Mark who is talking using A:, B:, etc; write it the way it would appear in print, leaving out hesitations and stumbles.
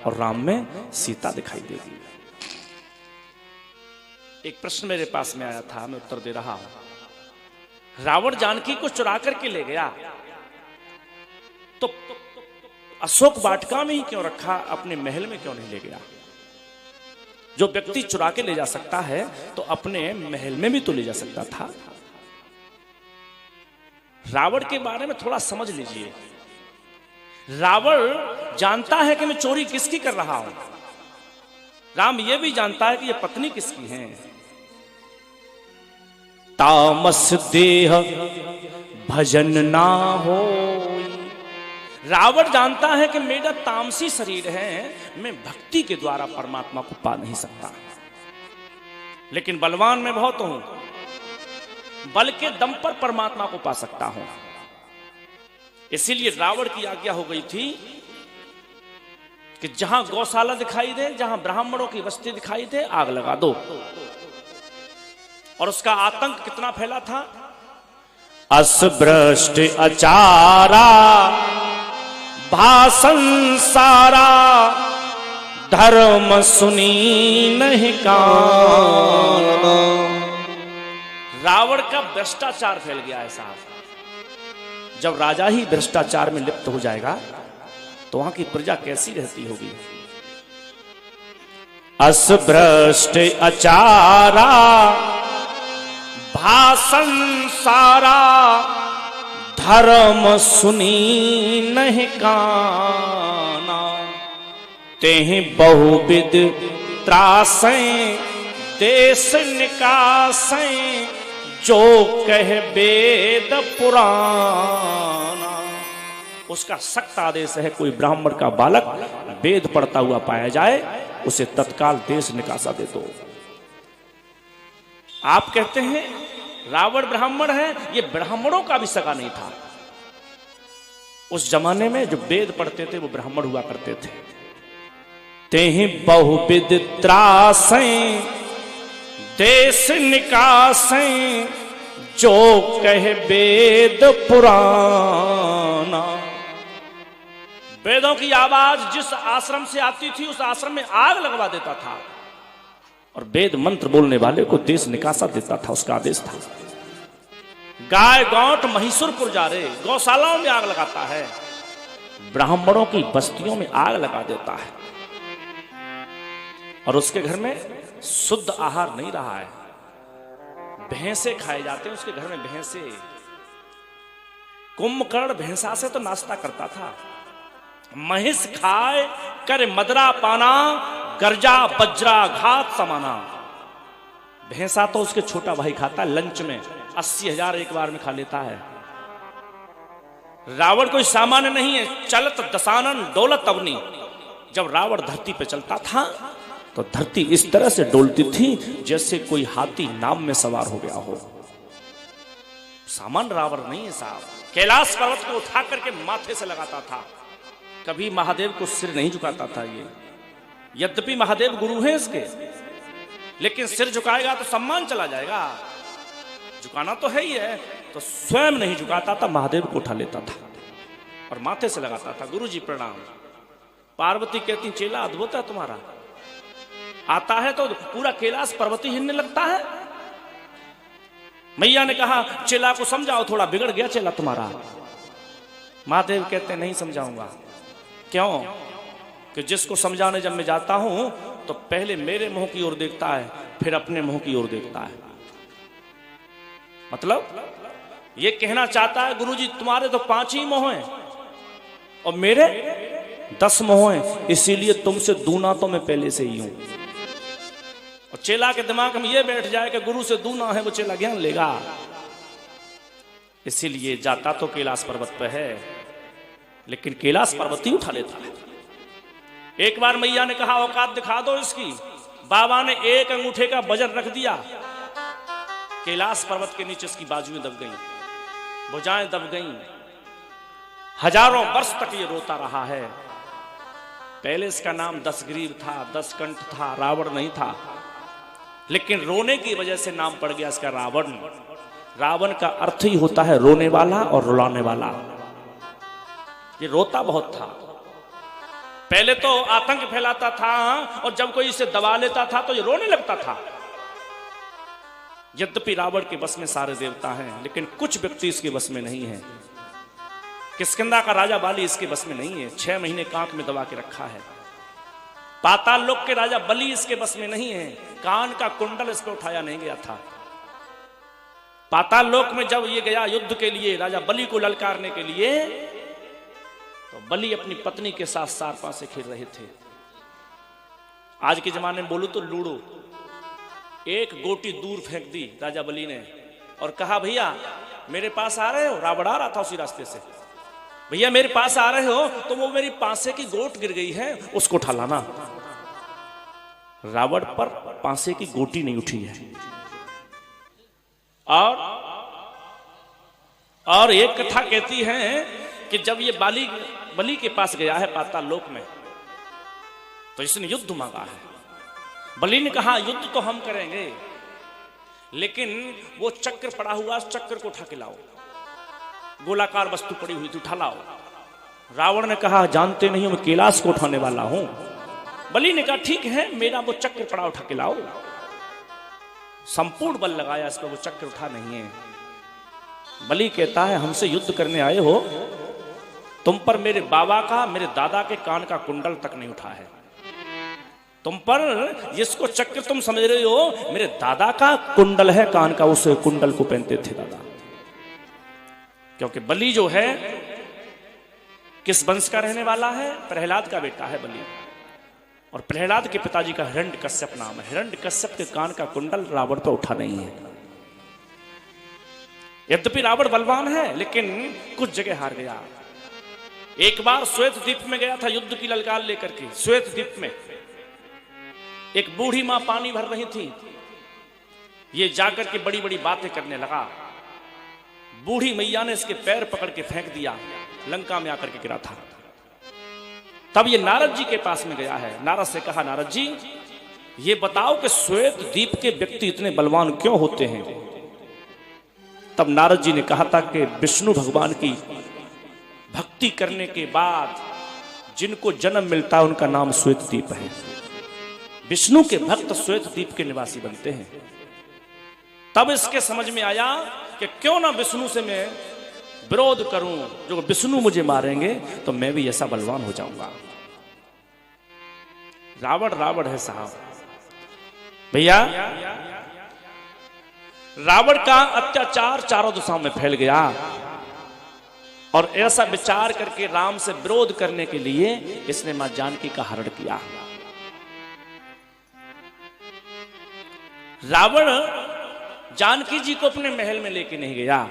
A: और राम में सीता दिखाई देगी। एक प्रश्न मेरे पास में आया था, मैं उत्तर दे रहा हूं। रावण जानकी को चुरा करके ले गया तो अशोक वाटिका में ही क्यों रखा, अपने महल में क्यों नहीं ले गया? जो व्यक्ति चुरा के ले जा सकता है तो अपने महल में भी तो ले जा सकता था। रावण के बारे में थोड़ा समझ लीजिए। रावण जानता है कि मैं चोरी किसकी कर रहा हूं, राम यह भी जानता है कि यह पत्नी किसकी है। तामस देह भजन ना हो, रावण जानता है कि मेरा तामसी शरीर है, मैं भक्ति के द्वारा परमात्मा को पा नहीं सकता, लेकिन बलवान मैं बहुत हूं, बल के दम पर परमात्मा को पा सकता हूं। इसीलिए रावण की आज्ञा हो गई थी कि जहां गौशाला दिखाई दे, जहां ब्राह्मणों की बस्ती दिखाई दे, आग लगा दो। और उसका आतंक कितना फैला था। अस्भ्रष्ट अचारा भाषण सारा, धर्म सुनी नहीं कान। रावण का भ्रष्टाचार फैल गया है साहब। जब राजा ही भ्रष्टाचार में लिप्त हो जाएगा तो वहां की प्रजा कैसी रहती होगी। अस्भ्रष्ट अचारा भाषण सारा, धर्म सुनी नहीं काना। तेहि बहुविध त्रासें देश निकासें, जो कह वेद पुराना। उसका सख्त आदेश है, कोई ब्राह्मण का बालक वेद पढ़ता हुआ पाया जाए उसे तत्काल देश निकासा दे दो। आप कहते हैं रावण ब्राह्मण है, ये ब्राह्मणों का भी सगा नहीं था। उस जमाने में जो वेद पढ़ते थे वो ब्राह्मण हुआ करते थे। तेहि बहुविध त्रासें देश निकासें, जो कहे वेद पुराना। वेदों की आवाज जिस आश्रम से आती थी उस आश्रम में आग लगवा देता था, और वेद मंत्र बोलने वाले को देश निकासा देता था, उसका आदेश था। गाय गौट महिषुरपुर जा रहे, गौशालाओं में आग लगाता है, ब्राह्मणों की बस्तियों में आग लगा देता है, और उसके घर में शुद्ध आहार नहीं रहा है, भैंसे खाए जाते हैं उसके घर में, भैंसे। कुंभकर्ण भैंसा से तो नाश्ता करता था। महिष खाए कर मदरा पाना, गर्जा बज्रा घात समाना। भैंसा तो उसके छोटा भाई खाता है, लंच में 80,000 एक बार में खा लेता है। रावण कोई सामान्य नहीं है। चलत दशानन डोलत अवनी। जब रावण धरती पे चलता था तो धरती इस तरह से डोलती थी जैसे कोई हाथी नाव में सवार हो गया हो। सामान्य रावण नहीं है साहब। कैलाश पर्वत को उठा करके माथे से लगाता था, कभी महादेव को सिर नहीं झुकाता था ये। यद्यपि महादेव गुरु हैं इसके, लेकिन सिर झुकाएगा तो सम्मान चला जाएगा, झुकाना तो है ही है। तो स्वयं नहीं झुकाता था, महादेव को उठा लेता था और माथे से लगाता था, गुरु जी प्रणाम। पार्वती कहती चेला अद्भुत है तुम्हारा, आता है तो पूरा कैलाश पर्वत ही हिलने लगता है। मैया ने कहा चेला को समझाओ, थोड़ा बिगड़ गया चेला तुम्हारा। महादेव कहते नहीं समझाऊंगा। क्यों? कि जिसको समझाने जब मैं जाता हूं तो पहले मेरे मुंह की ओर देखता है, फिर अपने मुंह की ओर देखता है। मतलब ये कहना चाहता है गुरुजी तुम्हारे तो 5 ही मुंह हैं और मेरे 10 मुंह हैं, इसीलिए तुमसे दूना तो मैं पहले से ही हूं। और चेला के दिमाग में ये बैठ जाए कि गुरु से दूना है, वो चेला ज्ञान लेगा। इसीलिए जाता तो कैलाश पर्वत पे है, लेकिन कैलाश पर्वत ही उठा लेता है। एक बार मैया ने कहा औकात दिखा दो इसकी। बाबा ने एक अंगूठे का वजन रख दिया, कैलाश पर्वत के नीचे इसकी बाजुएं दब गईं, भुजाएं दब गईं। हजारों वर्ष तक ये रोता रहा है। पहले इसका नाम दशग्रीव था, 10 कंठ था, रावण नहीं था, लेकिन रोने की वजह से नाम पड़ गया इसका रावण। रावण का अर्थ ही होता है रोने वाला और रुलाने वाला। ये रोता बहुत था। पहले तो आतंक फैलाता था और जब कोई इसे दबा लेता था तो ये रोने लगता था। यद्यपि रावण के बस में सारे देवता हैं, लेकिन कुछ व्यक्ति इसके बस में नहीं है। किष्किंधा का राजा बाली इसके बस में नहीं है, 6 महीने कांख में दबा के रखा है। पाताल लोक के राजा बलि इसके बस में नहीं है, कान का कुंडल इस पर उठाया नहीं गया था। पाताल लोक में जब ये गया युद्ध के लिए, राजा बलि को ललकारने के लिए, तो बलि अपनी पत्नी के साथ सारपा से खेल रहे थे। आज के जमाने में बोलू तो लूडो, एक गोटी दूर फेंक दी राजा बलि ने और कहा भैया मेरे पास आ रहे हो। रावण आ रहा था उसी रास्ते से। भैया मेरे पास आ रहे हो तो वो मेरी पासे की गोट गिर गई है, उसको उठा लाना। रावण पर पासे की गोटी नहीं उठी है। और एक कथा कहती है कि जब ये बलि के पास गया है पाताल लोक में, तो इसने युद्ध मांगा है। बलि ने कहा युद्ध तो हम करेंगे, लेकिन वो चक्र पड़ा हुआ, चक्र को उठा के लाओ। गोलाकार वस्तु पड़ी हुई थी, उठा लाओ। रावण ने कहा जानते नहीं मैं कैलाश को उठाने वाला हूं। बलि ने कहा ठीक है, मेरा वो चक्र पड़ा, उठा के लाओ। संपूर्ण बल लगाया इस पर, वो चक्र उठा नहीं है। बलि कहता है हमसे युद्ध करने आए हो, तुम पर मेरे बाबा का, मेरे दादा के कान का कुंडल तक नहीं उठा है। तुम पर जिसको चक्र तुम समझ रहे हो, मेरे दादा का कुंडल है कान का, उस कुंडल को पहनते थे दादा। क्योंकि बलि जो है किस वंश का रहने वाला है? प्रहलाद का बेटा है बलि। और प्रहलाद के पिताजी का हिरण्यकश्यप नाम है। हिरण्यकश्यप के कान का कुंडल रावण पर उठा नहीं है। यद्यपि रावण बलवान है, लेकिन कुछ जगह हार गया। एक बार श्वेत द्वीप में गया था युद्ध की ललकार लेकर के। श्वेत द्वीप में एक बूढ़ी मां पानी भर रही थी। ये जाकर के बड़ी बड़ी बातें करने लगा। बूढ़ी मैया ने इसके पैर पकड़ के फेंक दिया, लंका में आकर के गिरा था। तब ये नारद जी के पास में गया है। नारद से कहा नारद जी ये बताओ कि श्वेत द्वीप के व्यक्ति इतने बलवान क्यों होते हैं? तब नारद जी ने कहा था कि विष्णु भगवान की भक्ति करने के बाद जिनको जन्म मिलता है उनका नाम श्वेत द्वीप है। विष्णु के भक्त श्वेत द्वीप के निवासी बनते हैं। तब इसके समझ में आया कि क्यों ना विष्णु से मैं विरोध करूं, जो विष्णु मुझे मारेंगे तो मैं भी ऐसा बलवान हो जाऊंगा। रावण रावण है साहब। भैया रावण का अत्याचार चारों दिशाओं में फैल गया और ऐसा विचार करके राम से विरोध करने के लिए इसने मां जानकी का हरण किया। रावण जानकी जी को अपने महल में लेके नहीं गया।